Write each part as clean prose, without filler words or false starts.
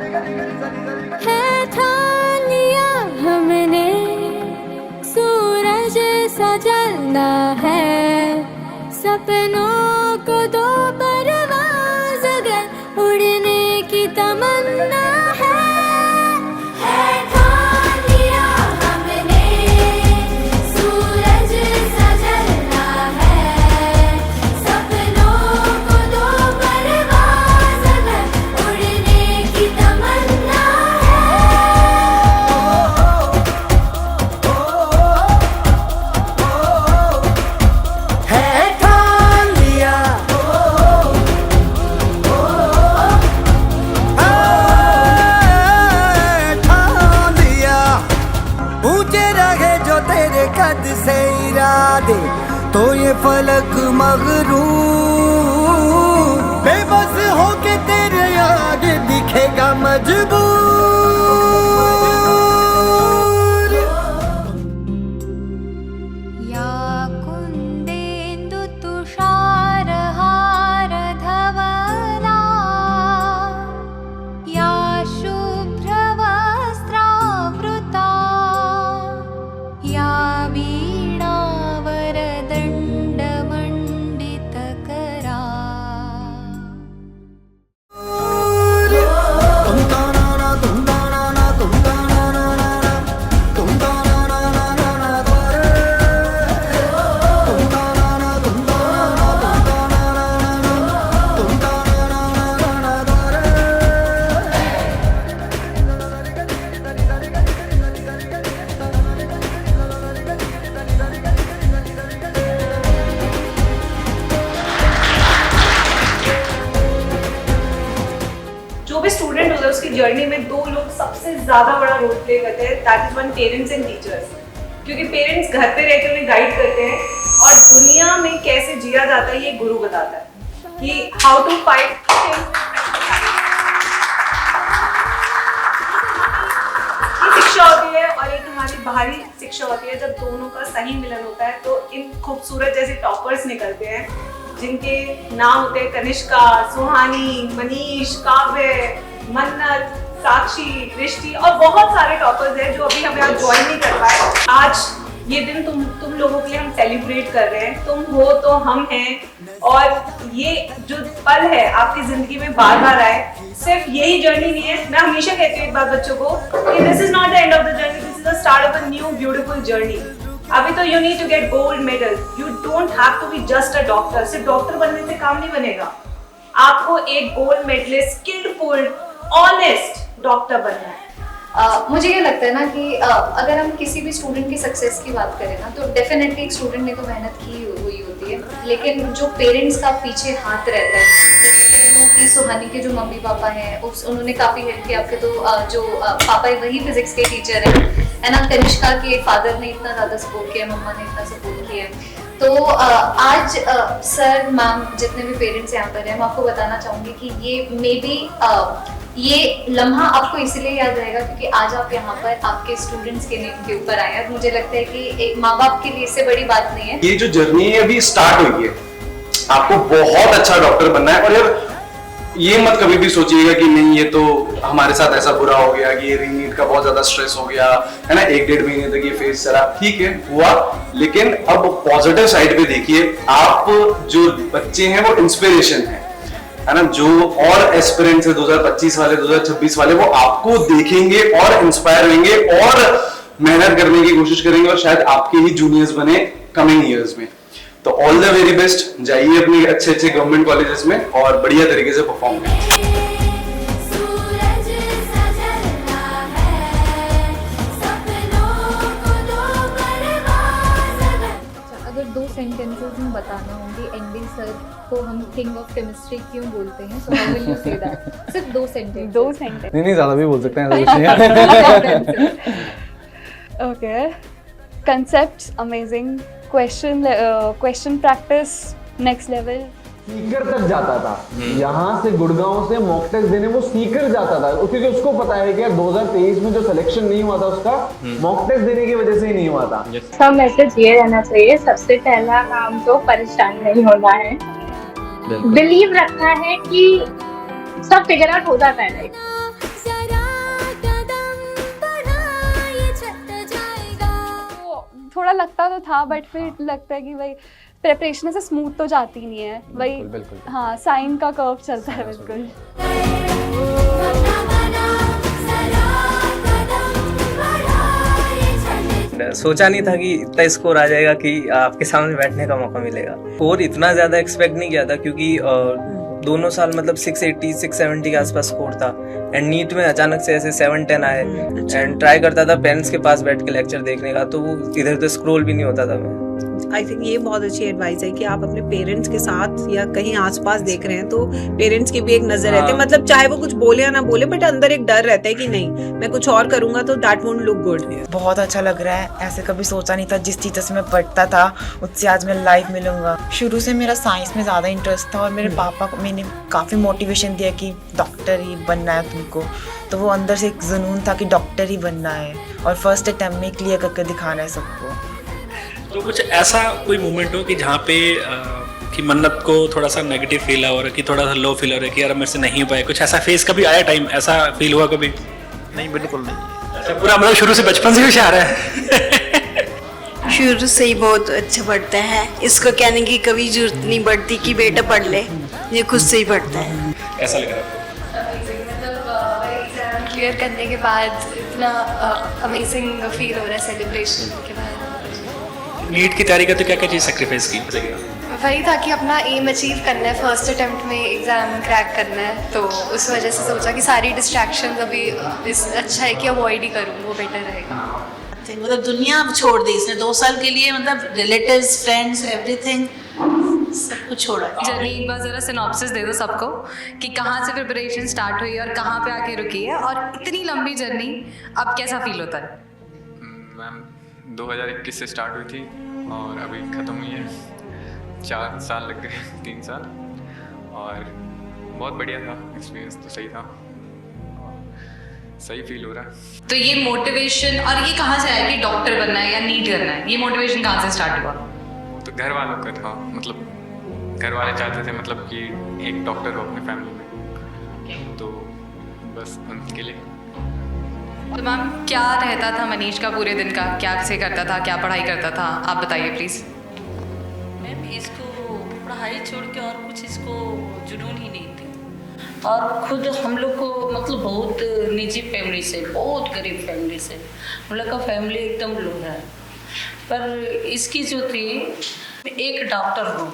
है ठान लिया हमने, सूरज सा जलना है, सपनों को दो परवाज़ अगर उड़ने की तमन्ना है ठान लिया हमने, सूरज सा जलना है, सपनों को दो परवाज़ अगर उड़ने की तमन्ना है ठान लिया, ठान लिया। ऊंचे रहे जो तेरे कद से इरादे, तो ये फलक मगरूर बेबस होके तेरे आगे दिखेगा मजबूर। या कुन्देन्दु तुषारहार धवला, या शुभ्रवस्त्रावृता, या वीणावरदण्डमण्डितकरा। जो भी स्टूडेंट होता है उसकी जर्नी में दो लोग सबसे ज्यादा बड़ा रोल प्ले करते हैं, that is one parents and teachers. क्योंकि पेरेंट्स घर पे रहकर उन्हें गाइड करते हैं और दुनिया में कैसे जिया जाता है ये गुरु बताता है कि हाउ टू फाइट। शिक्षा होती है और एक हमारी बाहरी शिक्षा होती है। जब दोनों का सही मिलन होता है तो इन खूबसूरत जैसे टॉपर्स निकलते हैं जिनके नाम होते हैं कनिष्का, सुहानी, मनीष, काव्य, मन्नत, साक्षी, दृष्टि और बहुत सारे टॉपर्स हैं जो अभी हमें आज ज्वाइन नहीं कर पाए। आज ये दिन तुम लोगों के लिए हम सेलिब्रेट कर रहे हैं। तुम हो तो हम हैं और ये जो पल है आपकी जिंदगी में बार बार आए। सिर्फ यही जर्नी नहीं है, मैं हमेशा कहती हूँ एक बात बच्चों को कि this is not the end of the journey, this is the start of a new beautiful journey. अभी तो you need to get gold medal, you don't have to be just a doctor. सिर्फ doctor बनने से काम नहीं बनेगा, आपको एक gold medallist, skilful, honest doctor बनना है। मुझे ये लगता है ना कि अगर हम किसी भी स्टूडेंट की सक्सेस की बात करें ना, तो डेफिनेटली एक स्टूडेंट ने तो मेहनत की हुई होती है, लेकिन जो पेरेंट्स का पीछे हाथ रहता है, जैसे कि सुहानी के जो मम्मी पापा हैं उन्होंने काफ़ी हेल्प किया आपके। तो जो पापा वही फिजिक्स के टीचर है ना, कनिष्का के फादर ने इतना ज़्यादा सपोर्ट किया, मम्मा ने इतना सपोर्ट किया है। तो आज सर मैम जितने भी पेरेंट्स यहाँ पर हैं, मैं आपको बताना चाहूँगी कि ये मे बी ये लम्हा आपको इसलिए याद रहेगा क्योंकि आज आप यहाँ पर आपके स्टूडेंट्स के नेम के ऊपर आए हैं। मुझे लगता है कि एक माँ बाप के लिए इससे बड़ी बात नहीं है। ये जो जर्नी है अभी स्टार्ट हुई है, आपको बहुत अच्छा डॉक्टर बनना है। और यार ये मत कभी भी सोचिएगा कि नहीं ये तो हमारे साथ ऐसा बुरा हो गया कि ये रीनीट का बहुत ज्यादा स्ट्रेस हो गया है ना, 1-1.5 महीने तक ये फेस चला, ठीक है हुआ, लेकिन अब पॉजिटिव साइड पे देखिए। आप जो बच्चे हैं वो इंस्पिरेशन है ना, जो और एस्पिरेंट्स है 2025 वाले, 2026 वाले, वो आपको देखेंगे और इंस्पायर होंगे और मेहनत करने की कोशिश करेंगे और शायद आपके ही जूनियर्स बने कमिंग ईयर्स में। तो ऑल द वेरी बेस्ट, जाइए अपने अच्छे अच्छे गवर्नमेंट कॉलेजेस में और बढ़िया तरीके से परफॉर्म करिए। अगर 2 सेंटेंसेस में बताना होंगे एनडी सर को हम किंग ऑफ केमिस्ट्री क्यों बोलते हैं, so how will you say that? सिर्फ 2 सेंटेंस। 2 सेंटेंस नहीं ज्यादा भी बोल सकते हैं, ऐसा कुछ नहीं है। Okay, concepts amazing, question practice next level। Sikar तक जाता था, यहाँ से गुड़गांव से मॉक टेस्ट देने वो सीकर जाता था, क्योंकि उसको पता है कि 2023 में जो सिलेक्शन नहीं हुआ था उसका मॉक टेस्ट देने की वजह से ही नहीं हुआ था। सब मैसेज ये रहना चाहिए, सबसे पहला काम तो परेशान नहीं होना है, बिलीव रखना है कि सब फिगर आउट हो जाता है। थोड़ा लगता तो था, बट फिर लगता है कि भाई प्रिपरेशन से स्मूथ तो जाती नहीं है, वही बिल्कुल। हाँ साइन का कर्व चलता है बिल्कुल। सोचा नहीं था कि इतना स्कोर आ जाएगा कि आपके सामने बैठने का मौका मिलेगा, और इतना ज़्यादा एक्सपेक्ट नहीं किया था क्योंकि दोनों साल मतलब 680 670 के आसपास स्कोर था, एंड नीट में अचानक से ऐसे 710 आए, एंड ट्राई करता था पेरेंट्स के पास बैठ के लेक्चर देखने का, तो वो इधर तो स्क्रॉल भी नहीं होता था मैं। आई थिंक ये बहुत अच्छी एडवाइस है कि आप अपने पेरेंट्स के साथ या कहीं आसपास देख रहे हैं तो पेरेंट्स की भी एक नजर रहती है, मतलब चाहे वो कुछ बोले या ना बोले, बट अंदर एक डर रहता है कि नहीं मैं कुछ और करूंगा तो दैट वोंट लुक गुड। बहुत अच्छा लग रहा है, ऐसे कभी सोचा नहीं था, जिस चीज़ से मैं पढ़ता था उससे आज मैं लाइव मिलूंगा। शुरू से मेरा साइंस में ज़्यादा इंटरेस्ट था और मेरे पापा को मैंने काफ़ी मोटिवेशन दिया कि डॉक्टर ही बनना है तुमको, तो वो अंदर से एक जुनून था कि डॉक्टर ही बनना है और फर्स्ट अटेम्प्ट में क्लियर करके दिखाना है सबको। तो कुछ ऐसा कोई मोमेंट हो कि जहाँ पे कि मन्नत को थोड़ा सा नेगेटिव फील हो रहा है, कि थोड़ा सा लो फील हो रहा है कि यार मेरे से नहीं हो पाए, कुछ ऐसा फेस कभी आया टाइम, ऐसा फील हुआ कभी? नहीं, बिल्कुल नहीं। अच्छा, पूरा मतलब शुरू से बचपन से होशियार है। शुरू से ही बहुत अच्छा पढ़ता है, इसको कहने की कभी जरूरत नहीं पड़ती कि बेटा पढ़ ले, ये खुद से ही पढ़ता है। ऐसा लग रहा है मतलब एग्जाम क्लियर करने के बाद इतना अमेजिंग फील हो रहा है सेलिब्रेशन के बाद। नीट की तैयारी करते क्या क्या चीज़ सेक्रीफाइस की? वही था कि अपना एम अचीव करना है, फर्स्ट अटेम्प्ट में एग्ज़ाम क्रैक करना है, तो उस वजह से सोचा कि सारी डिस्ट्रैक्शंस अभी इस अच्छा है कि अवॉइड ही करूँ, वो बेटर रहेगा। मतलब दुनिया छोड़ दी इसने 2 साल के लिए, मतलब रिलेटिव्स, फ्रेंड्स, एवरीथिंग सब कुछ छोड़ा। जर्नी एक बार ज़रा सिनॉप्सिस दे दो सबको कि कहाँ से प्रिपरेशन स्टार्ट हुई और कहाँ पे आके रुकी है, और इतनी लंबी जर्नी अब कैसा फील होता है? मैम 2021 से स्टार्ट हुई थी और अभी ख़त्म हुई है, 4 साल लग गए, 3 साल, और बहुत बढ़िया था एक्सपीरियंस, तो सही था, सही फील हो रहा है। तो ये मोटिवेशन और ये कहाँ से आया कि डॉक्टर बनना है या नीट करना है, ये मोटिवेशन कहाँ से स्टार्ट हुआ? तो घर वालों का था, मतलब घर वाले चाहते थे मतलब कि एक डॉक्टर हो अपने फैमिली में, तो बस उनके लिए। तो मैम क्या रहता था मनीष का पूरे दिन का, क्या से करता था, क्या पढ़ाई करता था, आप बताइए प्लीज़। मैम इसको पढ़ाई छोड़ के और कुछ इसको जुनून ही नहीं थी, और खुद हम लोग को मतलब बहुत निजी फैमिली से, बहुत गरीब फैमिली से, हम लोग का फैमिली एकदम लो है, पर इसकी जो थी एक डॉक्टर हूँ,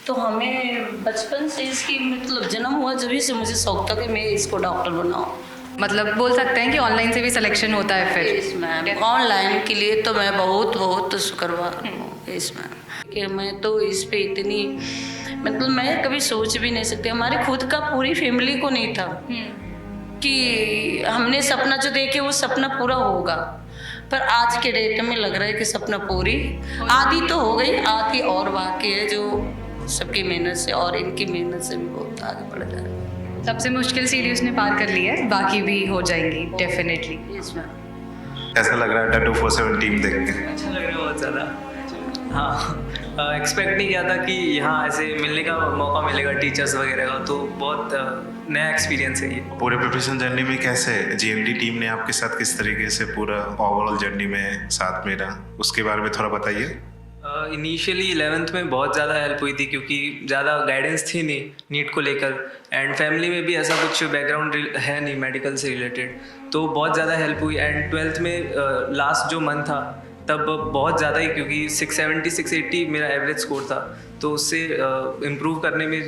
तो हमें बचपन से इसकी मतलब जन्म हुआ जब से मुझे शौक था कि मैं इसको डॉक्टर बनाऊँ। मतलब बोल सकते हैं कि ऑनलाइन से भी सिलेक्शन होता है फिर? इसमें ऑनलाइन के लिए तो मैं बहुत बहुत शुक्रवार हूँ इसमें, कि मैं तो इस पे इतनी मतलब मैं कभी सोच भी नहीं सकती, हमारे खुद का पूरी फैमिली को नहीं था कि हमने सपना जो देखे वो सपना पूरा होगा, पर आज के डेट में लग रहा है कि सपना पूरी आधी तो हो गई, आधी और बाकी है जो सबकी मेहनत से और इनकी मेहनत से भी बहुत आगे बढ़ रहा है। सबसे मुश्किल सीढ़ी उसने पार कर ली है, बाकी भी हो जाएंगी डेफिनेटली। कैसा लग रहा है टैटू 47 टीम देख के? अच्छा लग रहा है बहुत ज़्यादा, हाँ एक्सपेक्ट नहीं किया था कि यहाँ ऐसे मिलने का मौका मिलेगा टीचर्स वगैरह का, तो बहुत नया एक्सपीरियंस है ये। पूरे प्रिपरेशन जर्नी में कैसे जीएमडी टीम ने आपके साथ किस तरीके से पूरा ओवरऑल जर्नी में साथ में रहा, उसके बारे में थोड़ा बताइए। इनिशियली 11th में बहुत ज़्यादा हेल्प हुई थी क्योंकि ज़्यादा गाइडेंस थी नहीं नीट को लेकर, एंड फैमिली में भी ऐसा कुछ बैकग्राउंड है नहीं मेडिकल से रिलेटेड, तो बहुत ज़्यादा हेल्प हुई। एंड 12th में लास्ट जो मंथ था तब बहुत ज़्यादा ही, क्योंकि 670 680 मेरा एवरेज स्कोर था, तो उससे इम्प्रूव करने में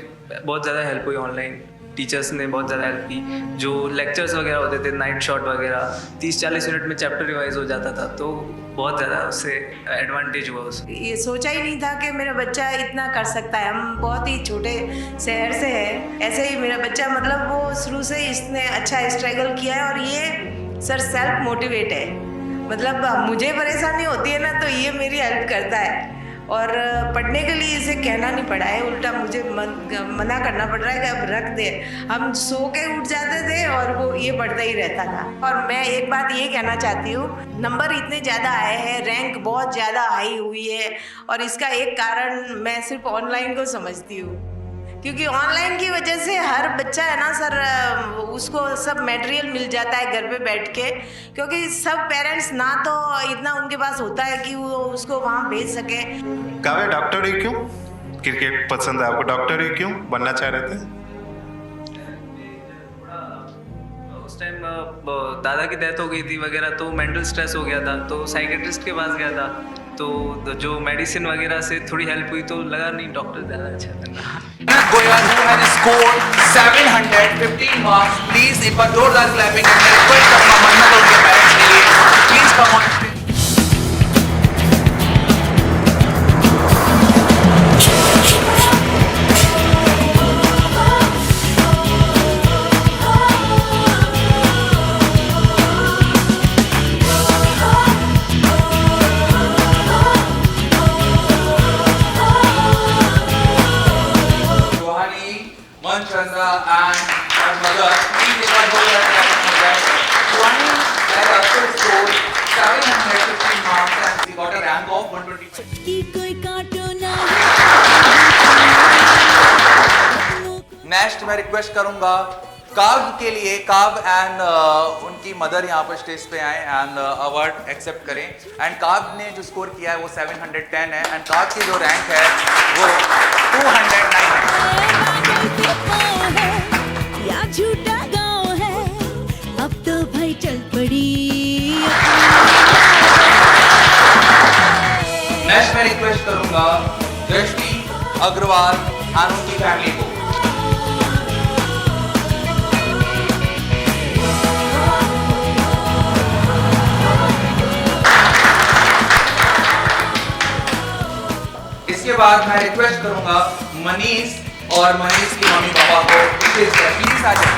बहुत ज़्यादा हेल्प हुई। ऑनलाइन टीचर्स ने बहुत ज़्यादा हेल्प की, जो लेक्चर्स वगैरह होते थे नाइट शॉट वगैरह 30-40 मिनट में चैप्टर रिवाइज हो जाता था, तो बहुत ज़्यादा उससे एडवांटेज हुआ उससे। ये सोचा ही नहीं था कि मेरा बच्चा इतना कर सकता है, हम बहुत ही छोटे शहर से है, ऐसे ही मेरा बच्चा मतलब वो शुरू से इसने अच्छा स्ट्रगल किया है, और ये सर सेल्फ मोटिवेट है, मतलब मुझे परेशानी होती है ना तो ये मेरी हेल्प करता है, और पढ़ने के लिए इसे कहना नहीं पड़ा है, उल्टा मुझे मना करना पड़ रहा है कि अब रख दे। हम सो के उठ जाते थे और वो ये पढ़ता ही रहता था। और मैं एक बात ये कहना चाहती हूँ, नंबर इतने ज़्यादा आए हैं, रैंक बहुत ज़्यादा हाई हुई है, और इसका एक कारण मैं सिर्फ ऑनलाइन को समझती हूँ क्योंकि ऑनलाइन की वजह से हर बच्चा है ना सर, उसको सब मटेरियल मिल जाता है घर पे बैठ के, क्योंकि सब पेरेंट्स ना तो इतना उनके पास होता है कि वो उसको वहाँ भेज सके। काव्या, डॉक्टर ही क्यों? क्रिकेट पसंद है आपको, डॉक्टर ही क्यों बनना चाह रहे थे? उस टाइम दादा की डेथ हो गई थी वगैरह, तो मेंटल स्ट्रेस हो गया था, तो साइकेट्रिस्ट के पास गया था, तो जो मेडिसिन वगैरह से थोड़ी हेल्प हुई, तो लगा नहीं डॉक्टर ज़्यादा अच्छा करना। Goyal, who has scored 715 marks, please एक बार जोरदार क्लैपिंग एंड रिक्वेस्ट करूंगा मन्नत और उनके पेरेंट्स के लिए, please come on. Chandra and her mother, please take a joyful clapping for them. Swani has also scored 715 marks and she got a rank of 125. Next मैं request करूंगा काव के लिए, काव एंड उनकी मदर यहाँ पर स्टेज पे आए एंड अवार्ड एक्सेप्ट करें। एंड काव ने जो स्कोर किया है वो 710 है एंड काव की जो रैंक है वो 209 है। या झूठा गाँव है, अब तो भाई चल पड़ी। नेक्स्ट मैं रिक्वेस्ट करूंगा दृष्टि अग्रवाल और उनकी फैमिली को। इसके बाद मैं रिक्वेस्ट करूंगा मनीष और मनीष की मम्मी पापा को प्लीज आ जाए।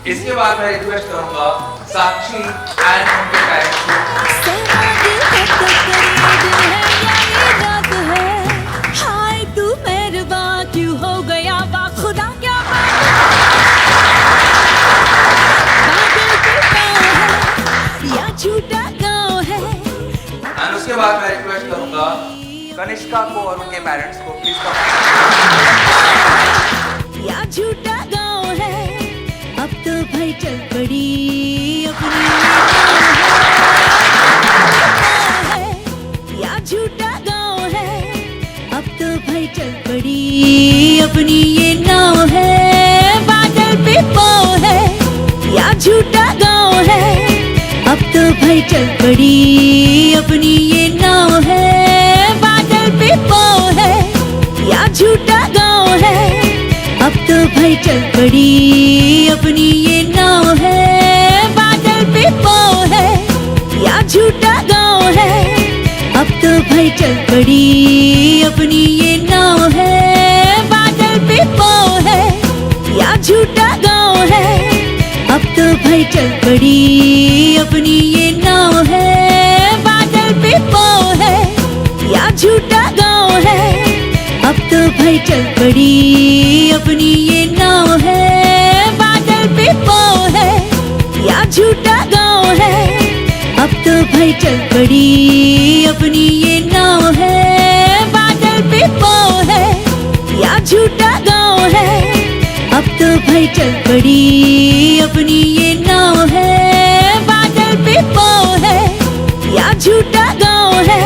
इसके बाद मैं रिक्वेस्ट करूंगा साक्षी एंड उनके पेरेंट्स को। हाय तू मेहरबा क्यों हो गया बा खुदा, क्या या झूठा गाँव है। एंड उसके बाद मैं रिक्वेस्ट करूंगा कनिष्का को और उनके पेरेंट्स को प्लीज या झूठा गाँव है, अब तो भाई चल पड़ी अपनी। या झूठा गाँव है, अब तो भाई चल पड़ी अपनी ये नाव है, बादल पे पाँव है। या झूठा गाँव है, अब तो भाई चल पड़ी अपनी ये नाव है, बादल पे पाँव है। या झूठा गाँव है, अब तो भाई चल पड़ी अपनी ये नाव है, बादल पे पाँव है। या झूठा गाँव है, अब तो भाई चल पड़ी अपनी ये नाव है, बादल पे पाँव है। या झूठा गाँव है, अब तो भाई चल पड़ी अपनी ये नाव है, बादल पे पाँव है। या झूठा गाँव है, अब तो भाई चल पड़ी अपनी ये नाव है, बादल पे पाँव है। या झूठा गाँव है, अब तो भाई चल पड़ी अपनी ये नाव है, बादल पे पाँव है। या झूठा गाँव है, अब तो भाई चल पड़ी अपनी ये नाव है, बादल पे पाँव है। या झूठा गाँव है,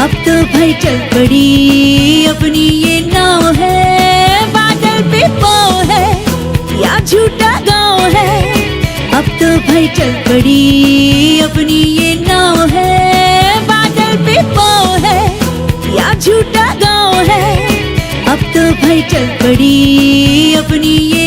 अब तो भाई चल पड़ी अपनी ये नाव है, बादल पे पाँव है। या झूठा गाँव है, अब तो भाई चल पड़ी अपनी ये नाव है, बादल पे पाँव है। या झूठा गाँव है, अब तो भाई चल पड़ी अपनी ये